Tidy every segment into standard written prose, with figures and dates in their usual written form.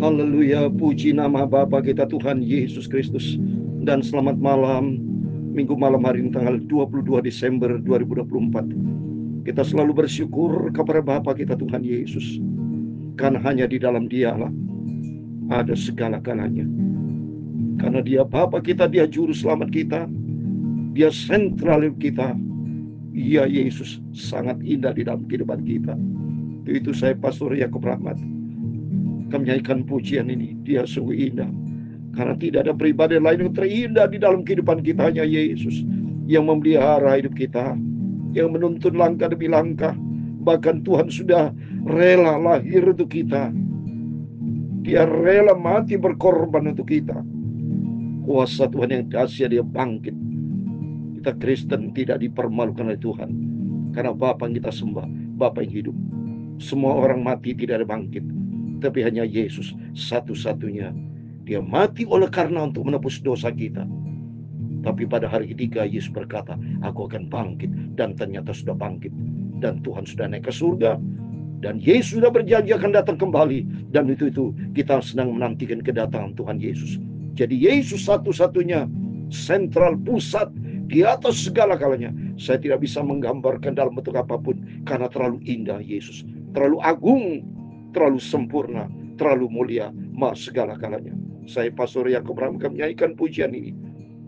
Haleluya, puji nama Bapa kita Tuhan Yesus Kristus. Dan selamat malam, Minggu malam hari ini tanggal 22 Desember 2024. Kita selalu bersyukur kepada Bapa kita Tuhan Yesus, karena hanya di dalam Dialah ada segala-galanya. Karena Dia Bapa kita, Dia juru selamat kita, Dia sentral kita. Ya Yesus sangat indah di dalam kehidupan kita. Itu saya Pastor Yakub Rahmat. Kami menyanyikan pujian ini. Dia sungguh indah, karena tidak ada pribadi lain yang terindah di dalam kehidupan kita, hanya Yesus yang memelihara hidup kita, yang menuntun langkah demi langkah. Bahkan Tuhan sudah rela lahir untuk kita. Dia rela mati berkorban untuk kita. Kuasa Tuhan yang dahsyat, Dia bangkit. Kita Kristen tidak dipermalukan oleh Tuhan, karena Bapa yang kita sembah, Bapa yang hidup. Semua orang mati tidak ada bangkit, tapi hanya Yesus satu-satunya. Dia mati oleh karena untuk menebus dosa kita. Tapi pada hari ketiga Yesus berkata, aku akan bangkit. Dan ternyata sudah bangkit. Dan Tuhan sudah naik ke surga. Dan Yesus sudah berjanji akan datang kembali. Dan itu kita sedang menantikan kedatangan Tuhan Yesus. Jadi Yesus satu-satunya, sentral, pusat, di atas segala-galanya. Saya tidak bisa menggambarkan dalam bentuk apapun, karena terlalu indah Yesus, terlalu agung, terlalu sempurna, terlalu mulia, maha segala-galanya. Saya Pastor Yakub Rahmat menyanyikan pujian ini,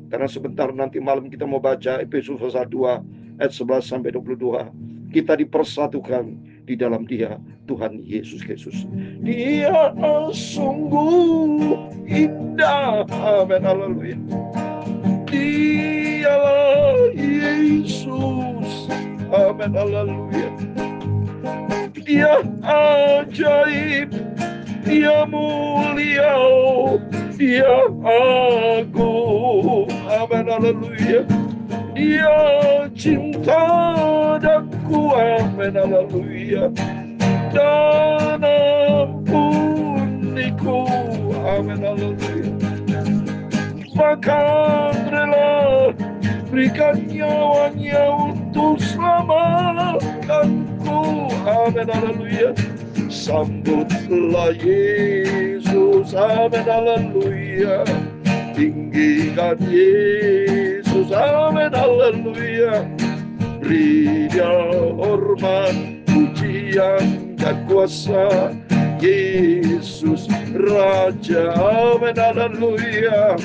karena sebentar nanti malam kita mau baca Efesus pasal 2 ayat 11 sampai 22. Kita dipersatukan di dalam Dia, Tuhan Yesus Kristus. Dia sungguh indah. Amin, haleluya. Dialah Yesus. Amin, haleluya. Dia ajaib, Dia mulia, Dia agung. Amin, haleluya. Dia cinta dan kuat. Amin, haleluya. Dan ampuniku. Amin, haleluya. Bahkan rela berikan nyawanya untuk selamatkanku. Amin, haleluya. Sambutlah Yesus. Amin, haleluya. Tinggikan Yesus. Amin, haleluya. Beri Dia hormat, pujian dan kuasa. Yesus Raja. Amin, haleluya.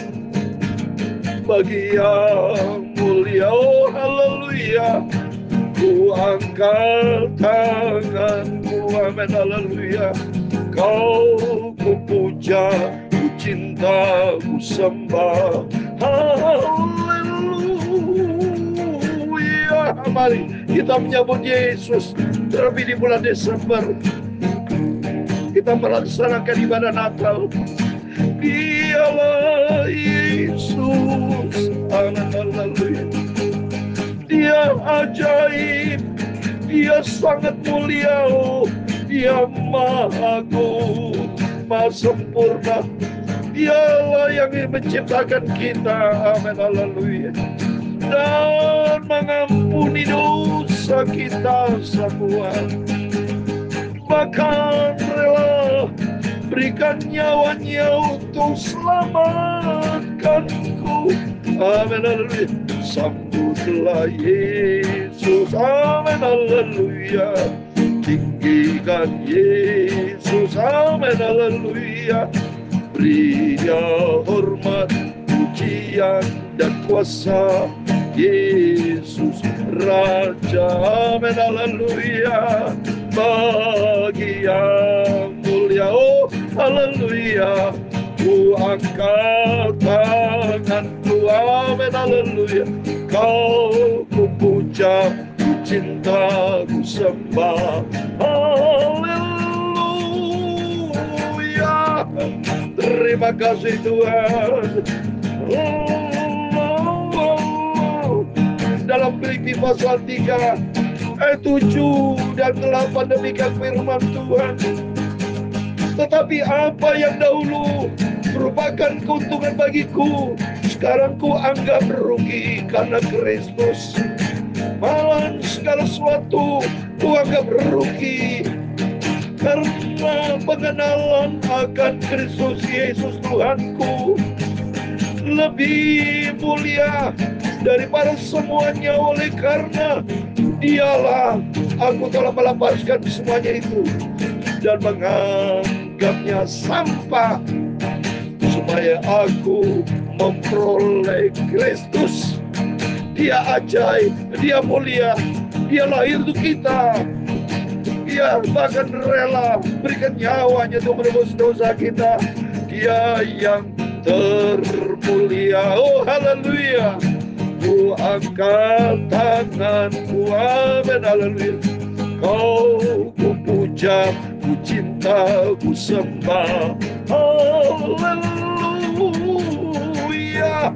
Bagi yang mulia, oh haleluya, ku angkat tanganku. Amin, haleluya. Kau ku puja, ku cinta, ku sembah. Haleluya. Mari kita menyambut Yesus. Terlebih di bulan Desember, kita melaksanakan ibadah Natal. Dialah Yesus. Amin, haleluya. Dia ajaib, Dia sangat mulia, Dia maha agung, maha sempurna. Dialah yang menciptakan kita. Amin, haleluya. Dan mengampuni dosa kita semua. Bahkan rela berikan nyawanya untuk selamatkanku. Amin, haleluya. Sambutlah Yesus. Amin, haleluya. Tinggikan Yesus. Amin, haleluya. Beri Dia hormat, pujian dan kuasa. Yesus Raja. Amin, haleluya. Bagi yang mulia, oh haleluya, ku angkat tanganku. Amin, haleluya. Kau ku puja, ku cinta, ku sembah. Haleluya. Terima kasih Tuhan. Dalam Filipi pasal 3 ayat 7 dan 8 demikian firman Tuhan. Tetapi apa yang dahulu merupakan keuntungan bagiku, sekarang ku anggap rugi karena Kristus. Malah segala sesuatu ku anggap rugi Karena pengenalan akan Kristus Yesus Tuhanku lebih mulia daripada semuanya. Oleh karena Dialah aku telah melepaskan semuanya itu dan menganggapnya sampah, supaya aku memperoleh Kristus. Dia ajaib, Dia mulia, Dia lahir untuk kita. Dia bahkan rela berikan nyawanya untuk menebus dosa kita. Dia yang termulia. Oh haleluya. Ku angkat tanganku, amin, haleluya. Kau ku puja, ku cinta, ku sembah, haleluya,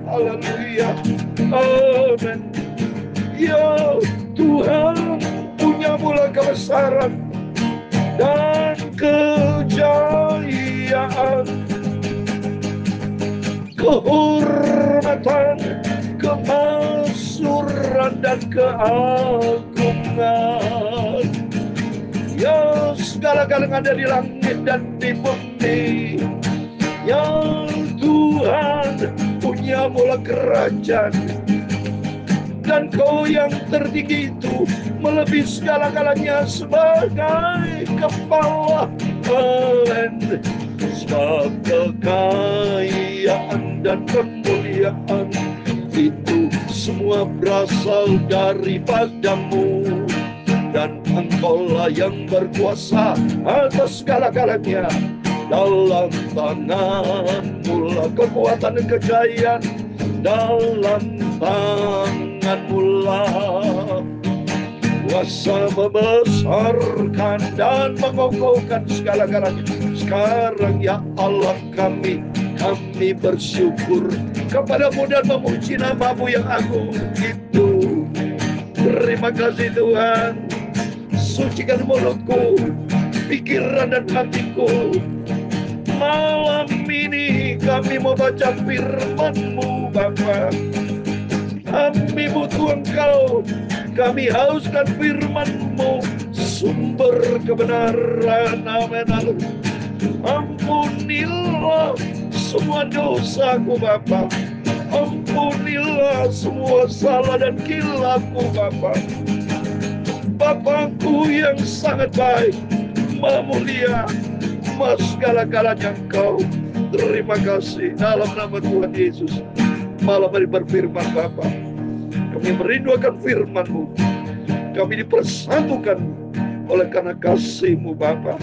haleluya, amin. Ya Tuhan, punya mula kebesaran dan kejayaan, kehormatan, kemasyuran dan keagungan. Ya segala-galanya ada di langit dan di bumi. Ya Tuhan, punya mula kerajaan, dan Kau yang tertinggi itu melebihi segala-galanya sebagai kepala. Amin. Segala kekayaan dan kemuliaan itu semua berasal daripada-Mu, dan Engkaulah yang berkuasa atas segala-galanya. Dalam tangan-Mu lah kekuatan dan kejayaan, dalam tangan-Mu lah kuasa membesarkan dan mengokohkan segala-galanya. Sekarang ya Allah kami bersyukur kepada-Mu dan memuji nama-Mu yang agung itu. Terima kasih Tuhan. Sucikan mulutku, pikiran dan hatiku. Malam ini kami mau baca firman-Mu Bapa. Kami butuh Engkau, kami hauskan firman-Mu, sumber kebenaran. Amin. Ampunilah semua dosaku Bapa. Ampunilah semua salah dan kilafku Bapa. Bapakku yang sangat baik, Maha mulia, Maha segala-galanya Engkau. Terima kasih dalam nama Tuhan Yesus. Malam hari berfirman Bapa, kami merindukan firman-Mu. Kami dipersatukan oleh karena kasih-Mu Bapa.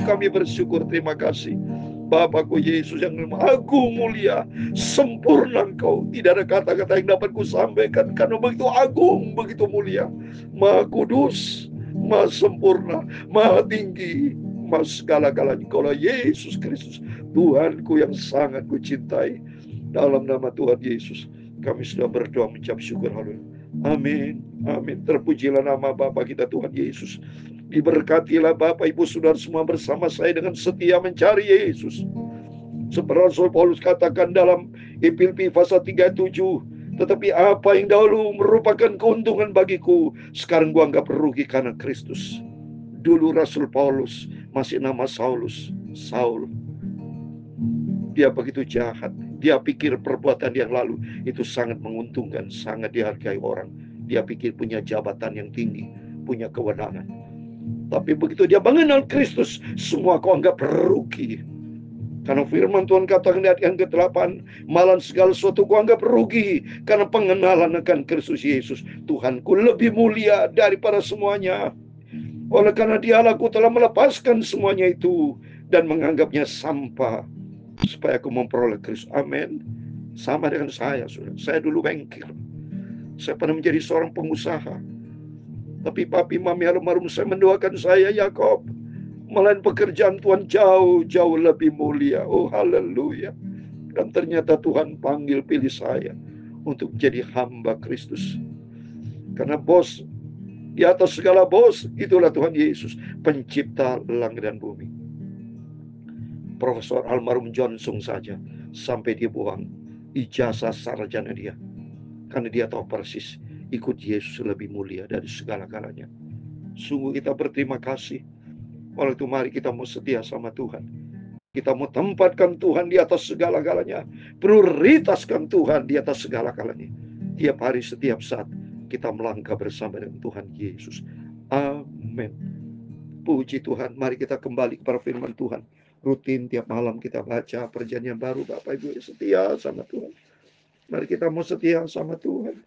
Kami bersyukur, terima kasih Bapakku Yesus yang agung, mulia, sempurna Engkau. Tidak ada kata-kata yang dapat ku sampaikan karena begitu agung, begitu mulia, Maha kudus, Maha sempurna, Maha tinggi, Maha segala-galanya. Engkaulah Yesus Kristus, Tuhanku yang sangat ku cintai. Dalam nama Tuhan Yesus kami sudah berdoa mengucap syukur. Haleluya. Amin. Amin. Terpujilah nama Bapa kita Tuhan Yesus. Diberkatilah Bapak Ibu Saudara semua bersama saya dengan setia mencari Yesus. Seperti Rasul Paulus katakan dalam Filipi pasal 3:7, tetapi apa yang dahulu merupakan keuntungan bagiku, sekarang gua anggap rugi karena Kristus. Dulu Rasul Paulus masih nama Saul. Dia begitu jahat. Dia pikir perbuatan yang lalu itu sangat menguntungkan, sangat dihargai orang. Dia pikir punya jabatan yang tinggi, punya kewenangan. Tapi begitu dia mengenal Kristus, semua kau anggap rugi. Karena firman Tuhan katakan di ayat yang ke-8, malah segala sesuatu kau anggap rugi karena pengenalan akan Kristus Yesus. Tuhanku lebih mulia daripada semuanya. Oleh karena Dialah aku telah melepaskan semuanya itu dan menganggapnya sampah, supaya aku memperoleh Kristus. Amin. Sama dengan saya, saudara. Saya dulu bengkel. Saya pernah menjadi seorang pengusaha. Tapi papi mami almarhum saya mendoakan saya, Yakob, melain pekerjaan Tuhan jauh lebih mulia. Oh haleluya. Dan ternyata Tuhan panggil pilih saya untuk jadi hamba Kristus. Karena bos di atas segala bos, itulah Tuhan Yesus, pencipta langit dan bumi. Profesor almarhum Johnson saja sampai dibuang ijazah sarjana dia, karena dia tahu persis ikut Yesus lebih mulia dari segala-galanya. Sungguh kita berterima kasih Oleh itu mari kita mau setia sama Tuhan. Kita mau tempatkan Tuhan di atas segala-galanya. Prioritaskan Tuhan di atas segala-galanya. Tiap hari, setiap saat kita melangkah bersama dengan Tuhan Yesus. Amin. Puji Tuhan. Mari kita kembali kepada firman Tuhan. Rutin tiap malam kita baca perjanjian baru. Bapak Ibu setia sama Tuhan. Mari kita mau setia sama Tuhan.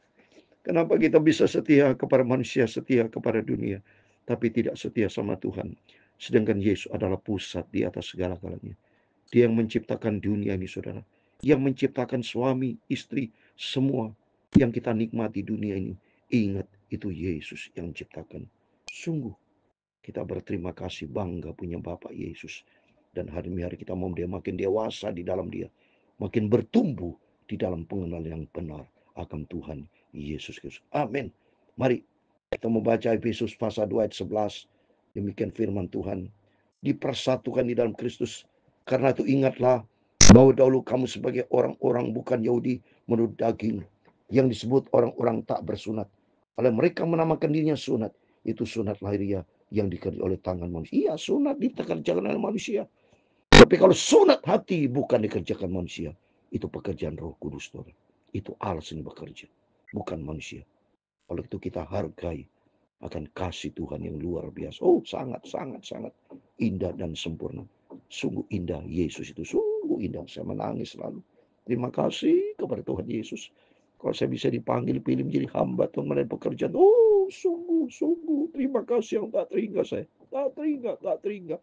Kenapa kita bisa setia kepada manusia, setia kepada dunia, tapi tidak setia sama Tuhan? Sedangkan Yesus adalah pusat di atas segala-galanya. Dia yang menciptakan dunia ini, saudara. Yang menciptakan suami, istri, semua yang kita nikmati dunia ini. Ingat, itu Yesus yang menciptakan. Sungguh, kita berterima kasih, bangga punya Bapak Yesus. Dan hari demi hari kita mau dia makin dewasa di dalam dia. Makin bertumbuh di dalam pengenalan yang benar akan Tuhan Yesus Kristus. Amin. Mari kita membaca Efesus pasal 2 ayat 11. Demikian firman Tuhan. Dipersatukan di dalam Kristus. Karena itu ingatlah bahwa dahulu kamu sebagai orang-orang bukan Yahudi menurut daging, yang disebut orang-orang tak bersunat. Oleh mereka menamakan dirinya sunat. Itu sunat lahiriah yang dikerjakan oleh tangan manusia. Iya, sunat dikerjakan oleh manusia. Tapi kalau sunat hati bukan dikerjakan manusia. Itu pekerjaan Roh Kudus, saudara. Itu Allah sendiri bekerja, bukan manusia. Oleh itu kita hargai akan kasih Tuhan yang luar biasa. Oh, sangat, sangat, sangat indah dan sempurna. Sungguh indah Yesus itu. Sungguh indah. Saya menangis selalu. Terima kasih kepada Tuhan Yesus. Kalau saya bisa dipanggil, pilih menjadi hamba Tuhan melayani pekerjaan. Oh, sungguh, sungguh. Terima kasih yang tak terhingga saya. Tak terhingga, tak terhingga.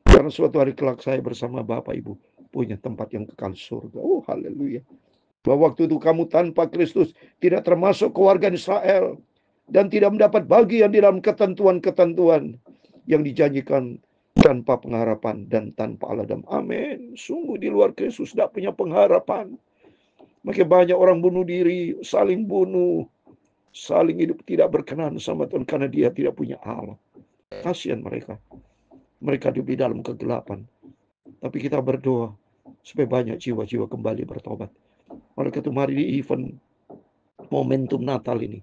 Karena suatu hari kelak saya bersama Bapak Ibu punya tempat yang kekal surga. Oh, haleluya. Bahwa waktu itu kamu tanpa Kristus tidak termasuk keluarga Israel dan tidak mendapat bagian di dalam ketentuan-ketentuan yang dijanjikan tanpa pengharapan dan tanpa aladam. Amin. Sungguh di luar Kristus tidak punya pengharapan. Makin banyak orang bunuh diri, saling bunuh, saling hidup tidak berkenan sama Tuhan karena dia tidak punya Allah. Kasihan mereka. Mereka hidup di dalam kegelapan. Tapi kita berdoa supaya banyak jiwa-jiwa kembali bertobat. Oleh itu mari di event momentum Natal ini,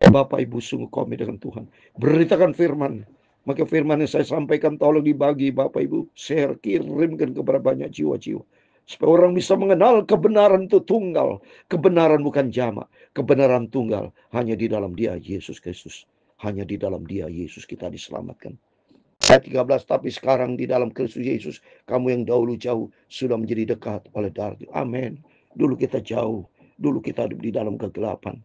Bapak Ibu sungguh komit dengan Tuhan. Beritakan firman. Maka firman yang saya sampaikan tolong dibagi Bapak Ibu. Share, kirimkan kepada banyak jiwa-jiwa. Supaya orang bisa mengenal kebenaran itu tunggal. Kebenaran bukan jamak. Kebenaran tunggal hanya di dalam dia Yesus Kristus. Hanya di dalam dia Yesus kita diselamatkan. Ayat 13, tapi sekarang di dalam Kristus Yesus, kamu yang dahulu jauh sudah menjadi dekat oleh darah. Amin. Dulu kita jauh, dulu kita hidup di dalam kegelapan.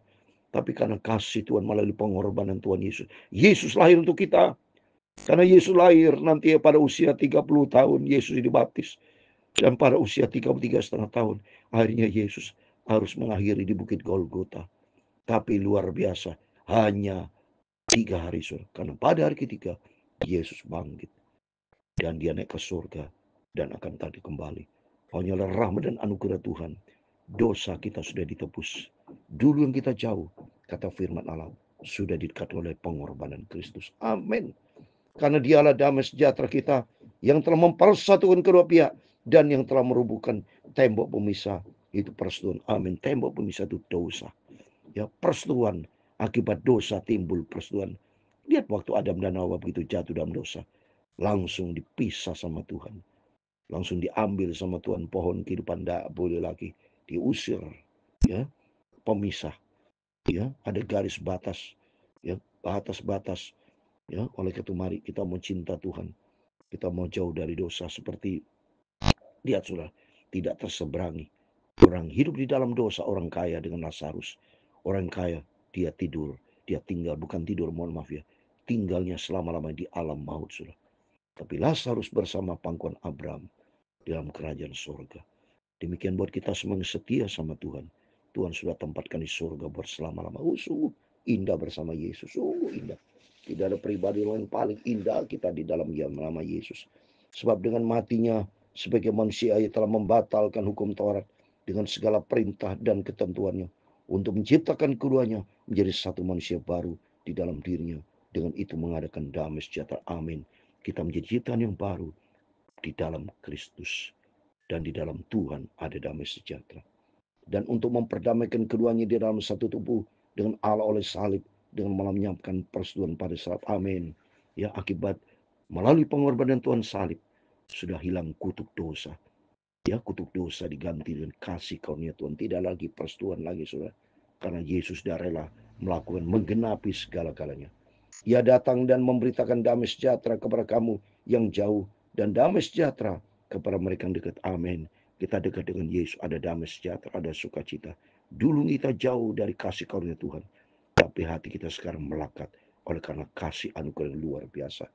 Tapi karena kasih Tuhan melalui pengorbanan Tuhan Yesus. Yesus lahir untuk kita. Karena Yesus lahir nanti pada usia 30 tahun, Yesus dibaptis. Dan pada usia 33,5 tahun, akhirnya Yesus harus mengakhiri di Bukit Golgota. Tapi luar biasa, hanya 3 hari. Karena pada hari ketiga, Yesus bangkit. Dan dia naik ke surga dan akan tadi kembali. Hanyalah rahmat dan anugerah Tuhan. Dosa kita sudah ditebus. Dulu yang kita jauh, kata firman Allah, sudah didekat oleh pengorbanan Kristus. Amin. Karena dialah damai sejahtera kita yang telah mempersatukan kedua pihak dan yang telah merubuhkan tembok pemisah. Itu persetujuan. Amin. Tembok pemisah itu dosa. Ya, persetujuan akibat dosa timbul persetujuan. Lihat waktu Adam dan Hawa begitu jatuh dalam dosa. Langsung dipisah sama Tuhan. Langsung diambil sama Tuhan. Pohon kehidupan tidak boleh lagi. Diusir. Ya, pemisah. Ya, ada garis batas. Ya, batas-batas. Ya, oleh itu mari kita mau cinta Tuhan. Kita mau jauh dari dosa seperti lihat sudah tidak terseberangi. Orang hidup di dalam dosa, orang kaya dengan Lazarus. Orang kaya dia tidur, dia tinggal, bukan tidur, mohon maaf ya. Tinggalnya selama-lamanya di alam maut sudah. Tapi Lazarus bersama pangkuan Abraham dalam kerajaan surga. Demikian buat kita semua yang setia sama Tuhan. Tuhan sudah tempatkan di surga berselama-lama. Sungguh indah bersama Yesus. Sungguh indah. Tidak ada pribadi yang paling indah kita di dalam nama Yesus. Sebab dengan matinya sebagai manusia ia telah membatalkan hukum Taurat dengan segala perintah dan ketentuannya untuk menciptakan keduanya menjadi satu manusia baru di dalam dirinya. Dengan itu mengadakan damai sejahtera. Amin. Kita menjadi ciptaan yang baru di dalam Kristus. Dan di dalam Tuhan ada damai sejahtera. Dan untuk memperdamaikan keduanya di dalam satu tubuh dengan Allah oleh salib, dengan menyiapkan persetujuan pada saat amin. Ya, akibat Melalui pengorbanan Tuhan salib, sudah hilang kutuk dosa. Ya, kutuk dosa diganti dengan kasih karunia Tuhan. Tidak lagi persetujuan lagi, saudara. Karena Yesus sudah rela melakukan menggenapi segala-galanya. Ia datang dan memberitakan damai sejahtera kepada kamu yang jauh dan damai sejahtera kepada mereka yang dekat. Amin. Kita dekat dengan Yesus, ada damai sejahtera, ada sukacita. Dulu kita jauh dari kasih karunia Tuhan, tapi hati kita sekarang melekat oleh karena kasih anugerah yang luar biasa.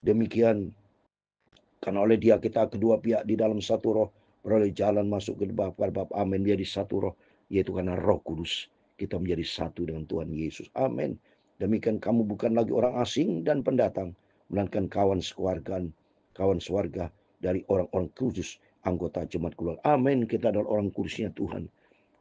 Demikian, karena oleh Dia kita kedua pihak di dalam satu roh beroleh jalan masuk ke Bapa. Amin. Dia di satu roh, yaitu karena Roh Kudus kita menjadi satu dengan Tuhan Yesus. Amin. Demikian kamu bukan lagi orang asing dan pendatang, melainkan kawan sewarga dari orang-orang kudus, anggota jemaat keluarga. Amin. Kita adalah orang kudusnya Tuhan.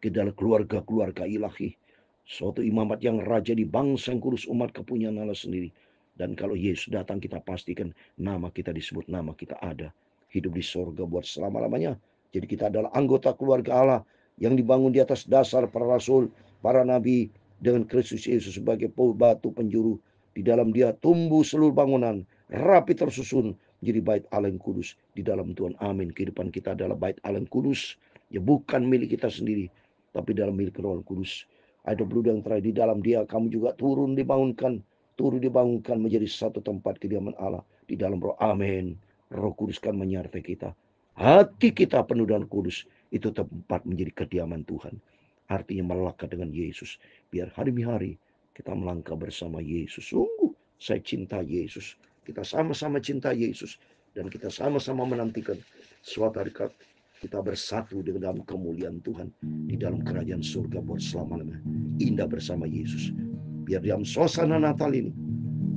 Kita adalah keluarga-keluarga ilahi. Suatu imamat yang raja di bangsa yang kudus, umat kepunyaan Allah sendiri. Dan kalau Yesus datang, kita pastikan nama kita disebut, nama kita ada. Hidup di sorga buat selama-lamanya. Jadi kita adalah anggota keluarga Allah yang dibangun di atas dasar para rasul, para nabi, dengan Kristus Yesus sebagai batu penjuru. Di dalam Dia tumbuh seluruh bangunan, rapi tersusun, menjadi bait Allah yang kudus di dalam Tuhan. Amin. Kehidupan kita adalah bait Allah yang kudus. Ya, bukan milik kita sendiri, tapi dalam milik Roh Kudus. Ada beluda yang terakhir, di dalam Dia kamu juga turun dibangunkan menjadi satu tempat kediaman Allah di dalam Roh. Amin. Roh Kudus kan menyertai kita. Hati kita penuh dengan kudus, itu tempat menjadi kediaman Tuhan. Artinya melekat dengan Yesus. Biar hari demi hari kita melangkah bersama Yesus. Sungguh saya cinta Yesus. Kita sama-sama cinta Yesus. Dan kita sama-sama menantikan suatu hari kita bersatu dengan dalam kemuliaan Tuhan di dalam kerajaan surga buat selama-lamanya. Indah bersama Yesus. Biar dalam suasana Natal ini,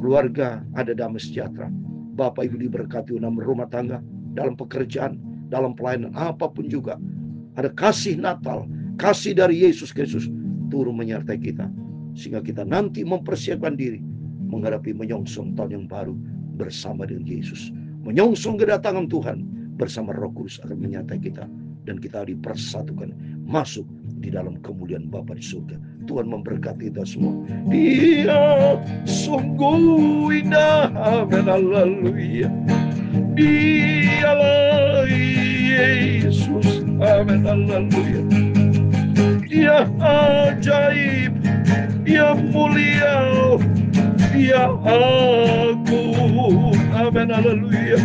keluarga ada damai sejahtera. Bapak Ibu diberkati dalam rumah tangga, dalam pekerjaan, dalam pelayanan, apapun juga. Ada kasih Natal, kasih dari Yesus Kristus turun menyertai kita. Sehingga kita nanti mempersiapkan diri menghadapi menyongsong tahun yang baru bersama dengan Yesus. Menyongsong kedatangan Tuhan bersama Roh Kudus akan menyertai kita. Dan kita dipersatukan masuk di dalam kemuliaan Bapa di surga. Tuhan memberkati kita semua. Dia sungguh indah. Amin. Haleluya. Dialah Yesus. Amin. Haleluya. Dia ajaib. Dia mulia. Dia agung. Amin. Haleluya.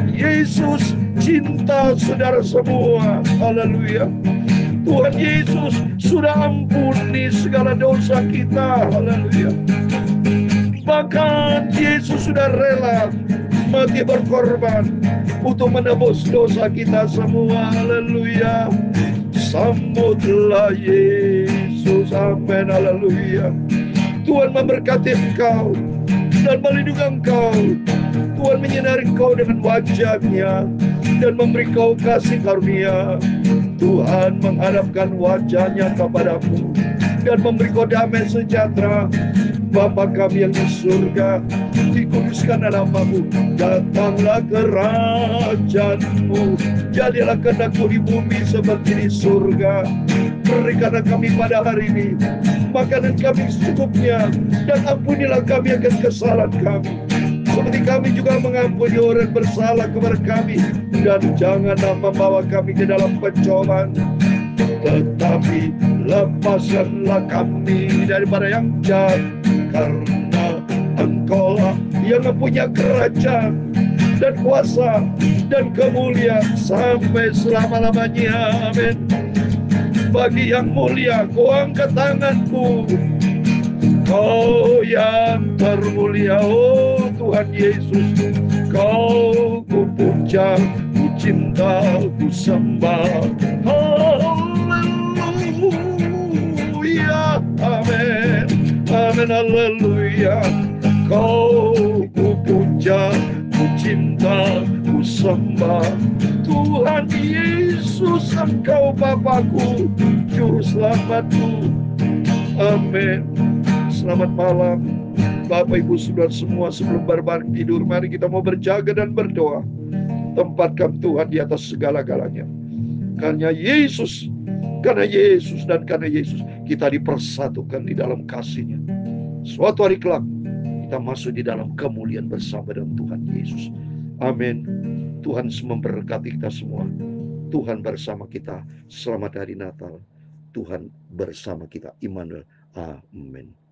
Yesus cinta saudara semua. Haleluya. Tuhan Yesus sudah ampuni segala dosa kita. Haleluya. Bahkan Yesus sudah rela mati berkorban untuk menebus dosa kita semua. Haleluya. Sambutlah Yesus. Amin. Haleluya. Tuhan memberkati engkau dan melindungi engkau. Tuhan menyinari engkau dengan wajah-Nya dan memberi kau kasih karunia. Tuhan menghadapkan wajah-Nya kepadamu dan memberi kau damai sejahtera. Bapa kami yang di surga, dikuduskan namamu, datanglah kerajaan-Mu, jadilah kehendak-Mu di bumi seperti di surga. Berikanlah kami pada hari ini makanan kami secukupnya, dan ampunilah kami akan kesalahan kami, seperti kami juga mengampuni orang bersalah kepada kami. Dan janganlah membawa kami ke dalam pencobaan, tetapi lepaskanlah kami daripada yang jahat, karena Engkau-lah yang mempunyai kerajaan dan kuasa dan kemuliaan sampai selama-lamanya. Amin. Bagi yang mulia, Kau angkat tanganku. Kau yang termulia, oh Tuhan Yesus, Kau ku puja, ku cinta, ku sembah. Haleluya. Amin. Amin. Haleluya. Kau ku puja, ku cinta, ku sembah. Tuhan Yesus, Engkau Bapakku, Juru Selamatku. Amin. Selamat malam Bapak Ibu Saudara semua. Sebelum berbalik tidur, mari kita mau berjaga dan berdoa. Tempatkan Tuhan di atas segala-galanya. Karena Yesus dan karena Yesus kita dipersatukan di dalam kasih-Nya. Suatu hari kelak kita masuk di dalam kemuliaan bersama dengan Tuhan Yesus. Amin. Tuhan memberkati kita semua. Tuhan bersama kita. Selamat hari Natal. Tuhan bersama kita. Immanuel. Amin.